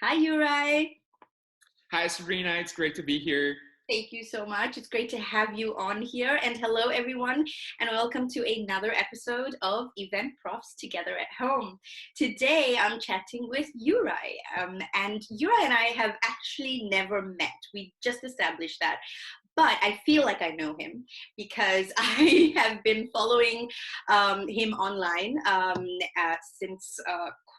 Hi, Juraj. Hi, Sabrina. It's great to be here. Thank you so much. It's great to have you on here. And hello, everyone, and welcome to another episode of Eventprofs Together at Home. Today, I'm chatting with Juraj. And Juraj and I have actually never met. We just established that. But I feel like I know him because I have been following him online since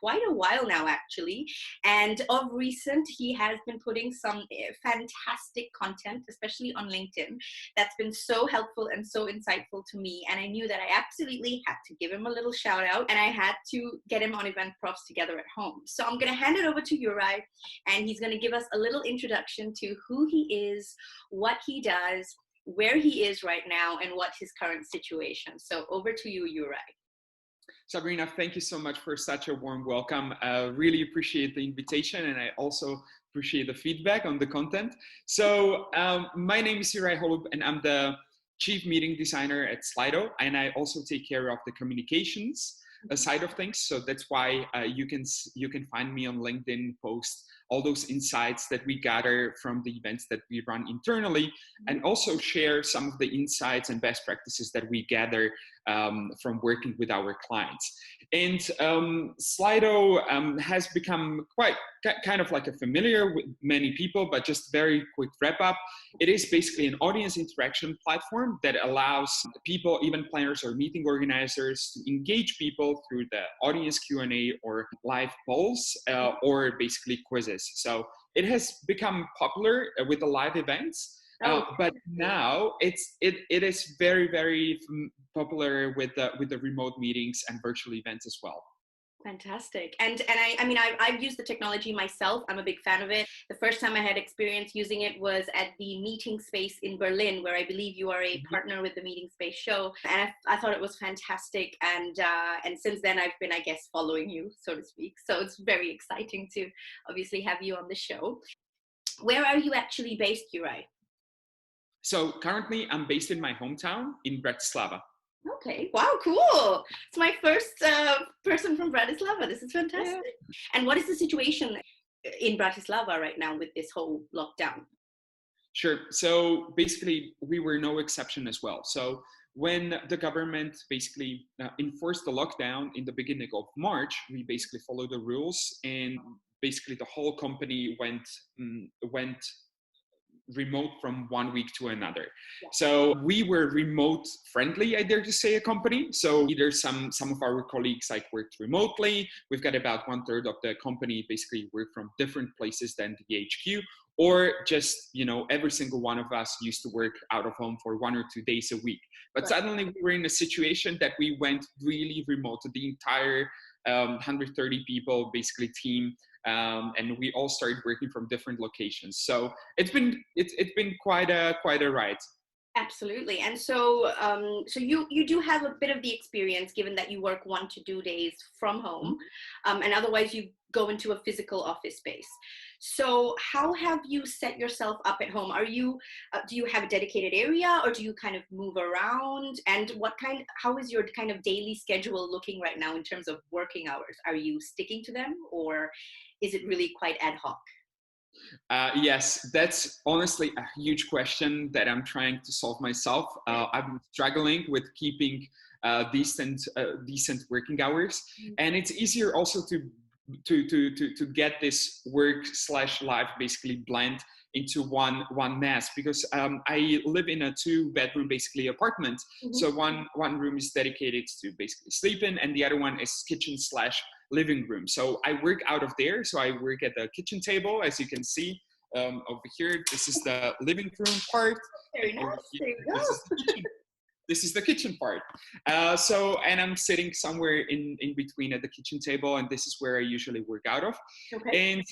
quite a while now, actually. And of recent, he has been putting some fantastic content, especially on LinkedIn, that's been so helpful and so insightful to me. And I knew that I absolutely had to give him a little shout out and I had to get him on Eventprofs Together at Home. So I'm going to hand it over to Juraj, and he's going to give us a little introduction to who he is, what he does, where he is right now, and what his current situation. So over to you, Juraj. Sabrina, thank you so much for such a warm welcome. Really appreciate the invitation, and I also appreciate the feedback on the content. So my name is Juraj Holub, and I'm the Chief Meeting Designer at Slido, and I also take care of the communications side of things. So that's why you can find me on LinkedIn, post all those insights that we gather from the events that we run internally, and also share some of the insights and best practices that we gather from working with our clients. And Slido has become quite kind of like a familiar with many people, but just very quick wrap up. It is basically an audience interaction platform that allows people, event planners or meeting organizers, to engage people through the audience Q&A or live polls or basically quizzes. So it has become popular with the live events. But now it is very popular with the remote meetings and virtual events as well. Fantastic. And I mean, I've used the technology myself. I'm a big fan of it. The first time I had experience using it was at the meeting space in Berlin, where I believe you are a partner with the Meeting Space show. And I thought it was fantastic. And since then I've been, I guess, following you, so to speak. So it's very exciting to obviously have you on the show. Where are you actually based, Juraj? So currently I'm based in my hometown in Bratislava. Okay. Wow, cool. It's my first person from Bratislava. This is fantastic. Yeah. And what is the situation in Bratislava right now with this whole lockdown? Sure. So basically, we were no exception as well. So when the government basically enforced the lockdown in the beginning of March, we basically followed the rules, and basically the whole company went remote from one week to another. So we were remote friendly, I dare to say, a company. So either some of our colleagues like worked remotely. We've got about 1/3 of the company basically work from different places than the HQ, or just, every single one of us used to work out of home for 1 or 2 days a week. But suddenly we were in a situation that we went really remote. The entire 130 people basically team, and we all started working from different locations. So it's been quite a ride. Absolutely. And so you do have a bit of the experience, given that you work 1 to 2 days from home, and otherwise you go into a physical office space. So how have you set yourself up at home? Do you have a dedicated area, or do you kind of move around? And how is your kind of daily schedule looking right now in terms of working hours? Are you sticking to them, or is it really quite ad hoc? Yes, that's honestly a huge question that I'm trying to solve myself. I've been struggling with keeping decent working hours, and it's easier also to get this work/life basically blend into one mass, because I live in a 2-bedroom basically apartment. So one room is dedicated to basically sleeping, and the other one is kitchen/living room. So I work out of there. So I work at the kitchen table, as you can see over here. This is the living room part. Very nice. There you go. This is the kitchen part. And I'm sitting somewhere in between at the kitchen table, and this is where I usually work out of. Okay. And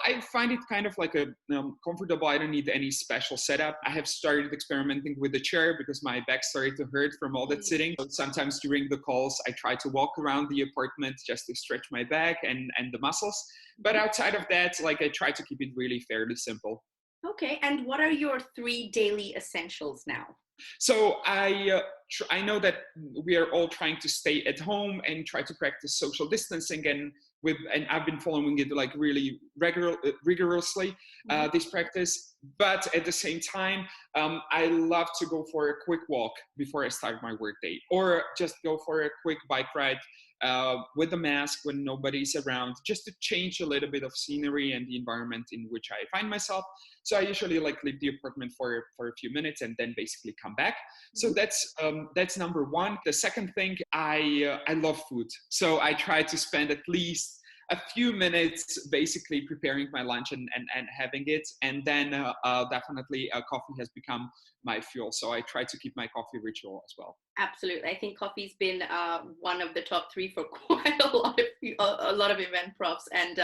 I find it kind of like comfortable. I don't need any special setup. I have started experimenting with the chair because my back started to hurt from all that sitting. So sometimes during the calls, I try to walk around the apartment just to stretch my back and the muscles. But outside of that, I try to keep it really fairly simple. Okay. And what are your 3 daily essentials now? So I know that we are all trying to stay at home and try to practice social distancing, and and I've been following it like really rigorously, this practice. But at the same time, I love to go for a quick walk before I start my workday, or just go for a quick bike ride with a mask when nobody's around, just to change a little bit of scenery and the environment in which I find myself. So I usually like leave the apartment for a few minutes and then basically come back. So that's number one. The second thing, I love food. So I try to spend at least a few minutes basically preparing my lunch and having it. And then definitely coffee has become my fuel. So I try to keep my coffee ritual as well. Absolutely. I think coffee's been one of the top three for quite a lot of event profs. And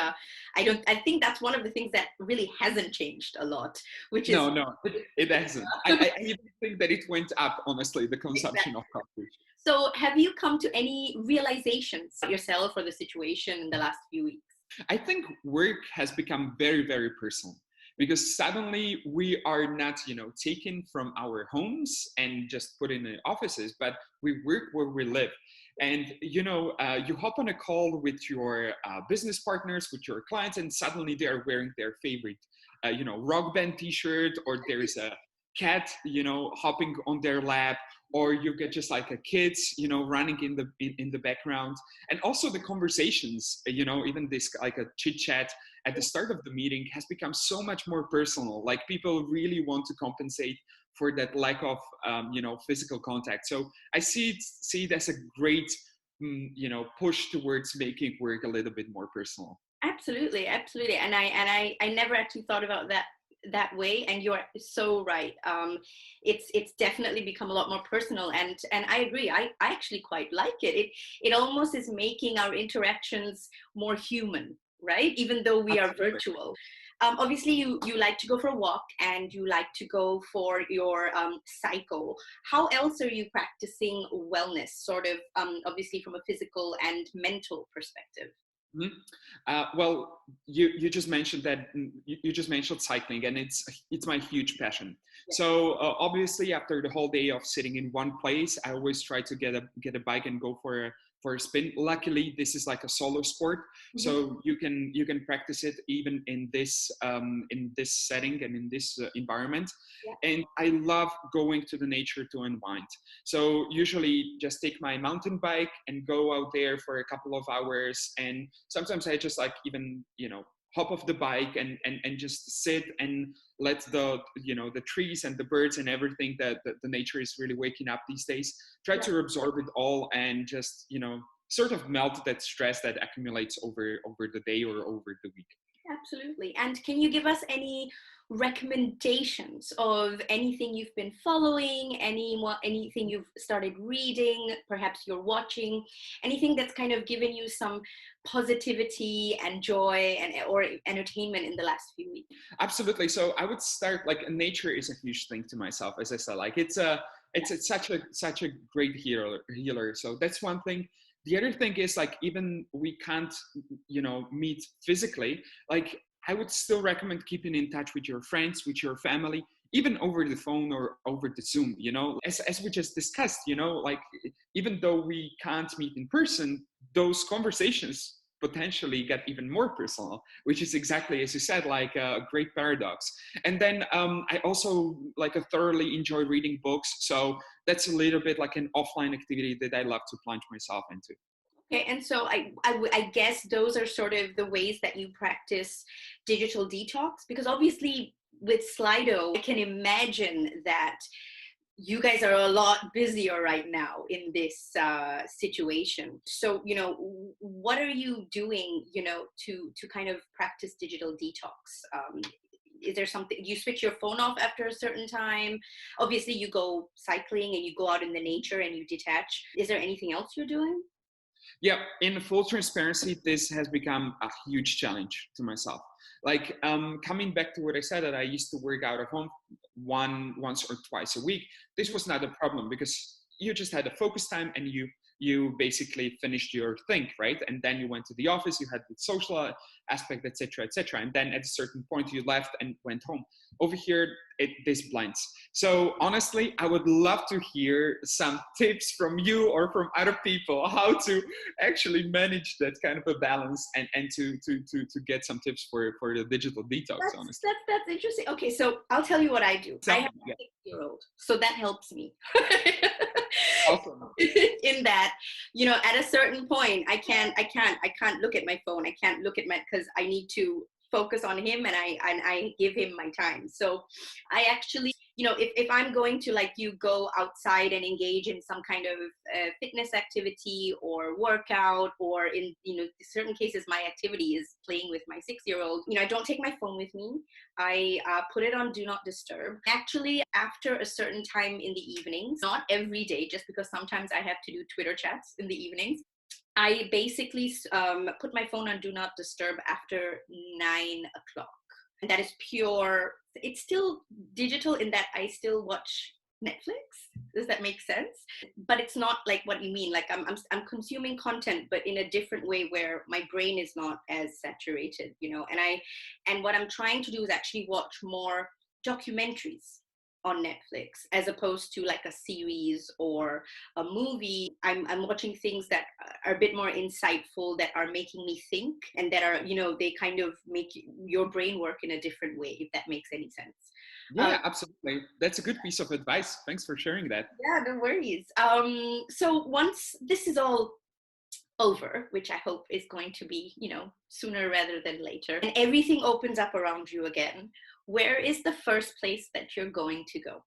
I think that's one of the things that really hasn't changed a lot, which is... No, it hasn't. I even think that it went up, honestly, the consumption of coffee. So have you come to any realizations yourself or the situation in the last few weeks? I think work has become very, very personal, because suddenly we are not, taken from our homes and just put in the offices, but we work where we live. And, you hop on a call with your business partners, with your clients, and suddenly they are wearing their favorite, rock band t-shirt, or there is a cat, hopping on their lap, or you get just like a kids, running in the background. And also the conversations, even this like a chit chat at the start of the meeting has become so much more personal. Like people really want to compensate for that lack of, physical contact. So I see it as a great, push towards making work a little bit more personal. Absolutely. And I never actually thought about that way, and you're so right. It's definitely become a lot more personal, and I agree. I actually quite like it. It almost is making our interactions more human, right? Even though we are virtual. Obviously, you like to go for a walk, and you like to go for your cycle. How else are you practicing wellness, sort of, obviously from a physical and mental perspective? Well, you just mentioned that you just mentioned cycling, and it's my huge passion. Yeah. So obviously, after the whole day of sitting in one place, I always try to get a bike and go for a spin. Luckily, this is like a solo sport, so you can practice it even in this setting and in this environment. Yeah. And I love going to the nature to unwind. So usually, just take my mountain bike and go out there for a couple of hours. And sometimes I just like even hop off the bike and just sit and let the trees and the birds and everything that the nature is really waking up these days, try to absorb it all, and just sort of melt that stress that accumulates over the day or over the week. Absolutely. And can you give us any recommendations of anything you've been following, anything you've started reading, perhaps you're watching, anything that's kind of given you some positivity and joy or entertainment in the last few weeks? Absolutely. So I would start, like, nature is a huge thing to myself, as I said. Like it's such a great healer. So that's one thing. The other thing is, like, even we can't meet physically, like I would still recommend keeping in touch with your friends, with your family, even over the phone or over the Zoom, as we just discussed, like even though we can't meet in person, those conversations potentially get even more personal, which is exactly, as you said, like a great paradox. And then I also thoroughly enjoy reading books. So that's a little bit like an offline activity that I love to plunge myself into. Okay, and so I guess those are sort of the ways that you practice digital detox, because obviously with Slido, I can imagine that you guys are a lot busier right now in this situation. So, what are you doing, to kind of practice digital detox? Is there something, do you switch your phone off after a certain time? Obviously you go cycling and you go out in the nature and you detach. Is there anything else you're doing? Yeah, in full transparency, this has become a huge challenge to myself. Like coming back to what I said, that I used to work out at home once or twice a week. This was not a problem, because you just had a focus time and you basically finished your thing, right? And then you went to the office, you had the social aspect, etc., etc. And then at a certain point you left and went home. Over here, this blinds. So honestly, I would love to hear some tips from you or from other people how to actually manage that kind of a balance and to get some tips for the digital detox. Honestly, That's interesting. Okay, so I'll tell you what I do. I have yeah. a 6-year-old, so that helps me. Awesome. In that, at a certain point, I can't look at my phone. I can't look at because I need to focus on him, and I give him my time. So I actually, if I'm going to, like, you go outside and engage in some kind of fitness activity or workout, or in certain cases my activity is playing with my 6-year-old, I don't take my phone with me. I put it on do not disturb. Actually, after a certain time in the evenings, not every day, just because sometimes I have to do Twitter chats in the evenings, I basically put my phone on do not disturb after 9 o'clock. And that is pure, it's still digital in that I still watch Netflix. Does that make sense? But it's not like what you mean. Like I'm consuming content, but in a different way where my brain is not as saturated, and what I'm trying to do is actually watch more documentaries on Netflix, as opposed to like a series or a movie. I'm watching things that are a bit more insightful, that are making me think, and that are, they kind of make your brain work in a different way, if that makes any sense. Yeah, absolutely. That's a good piece of advice. Thanks for sharing that. Yeah, no worries. So once this is all over, which I hope is going to be, sooner rather than later, and everything opens up around you again, where is the first place that you're going to go?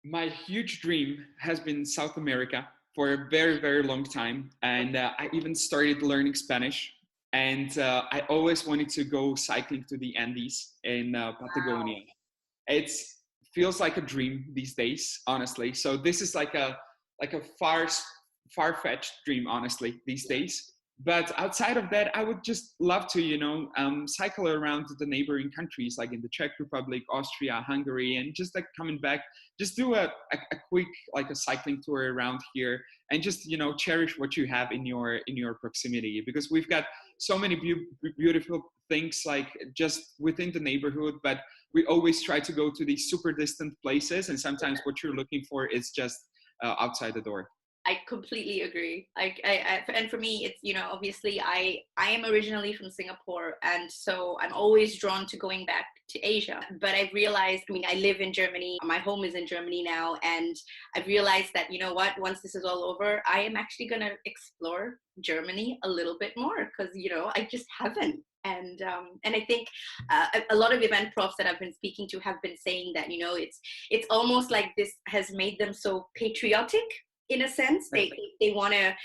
My huge dream has been South America for a very, very long time. And I even started learning Spanish. And I always wanted to go cycling to the Andes in Patagonia. Wow. It feels like a dream these days, honestly. So this is like a far-fetched dream, honestly, these days. But outside of that, I would just love to, cycle around the neighboring countries, like in the Czech Republic, Austria, Hungary, and just like coming back, just do a quick, like a cycling tour around here, and just, cherish what you have in your proximity, because we've got so many beautiful things like just within the neighborhood, but we always try to go to these super distant places, and sometimes what you're looking for is just outside the door. I completely agree. And for me, it's, obviously I am originally from Singapore, and so I'm always drawn to going back to Asia. But I've realized, I live in Germany, my home is in Germany now, and I've realized that, once this is all over, I am actually going to explore Germany a little bit more, because, I just haven't. And I think a lot of event profs that I've been speaking to have been saying that, it's almost like this has made them so patriotic. In a sense, they want to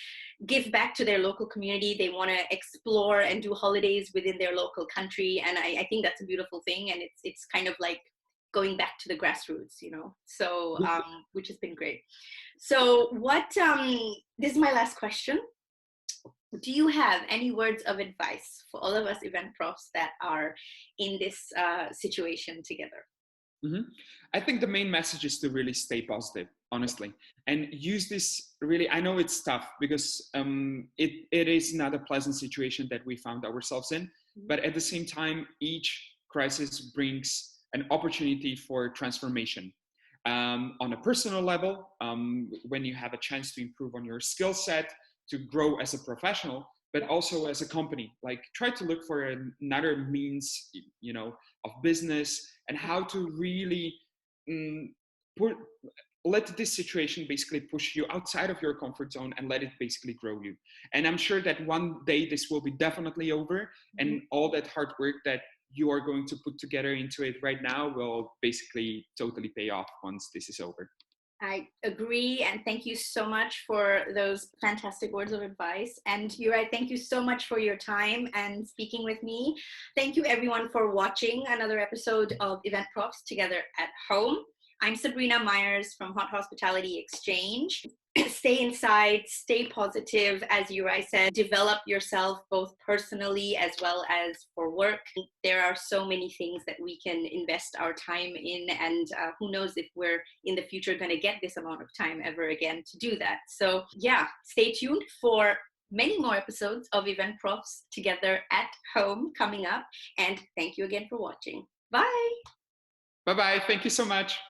give back to their local community. They want to explore and do holidays within their local country, and I think that's a beautiful thing. And it's kind of like going back to the grassroots, So which has been great. So this is my last question. Do you have any words of advice for all of us event profs that are in this situation together? Mm-hmm. I think the main message is to really stay positive, honestly, and use this really. I know it's tough because it is not a pleasant situation that we found ourselves in, but at the same time, each crisis brings an opportunity for transformation. On a personal level, when you have a chance to improve on your skill set, to grow as a professional, but also as a company, like try to look for another means, of business, and how to really let this situation basically push you outside of your comfort zone and let it basically grow you. And I'm sure that one day this will be definitely over, and all that hard work that you are going to put together into it right now will basically totally pay off once this is over. I agree, and thank you so much for those fantastic words of advice. And Juraj, thank you so much for your time and speaking with me. Thank you everyone for watching another episode of Eventprofs Together at Home. I'm Sabrina Myers from Hot Hospitality Exchange. Stay inside, stay positive, as Juraj said, develop yourself both personally as well as for work. There are so many things that we can invest our time in, and who knows if we're in the future going to get this amount of time ever again to do that. So yeah, stay tuned for many more episodes of Event Profs Together at Home coming up, and thank you again for watching. Bye. Bye bye. Thank you so much.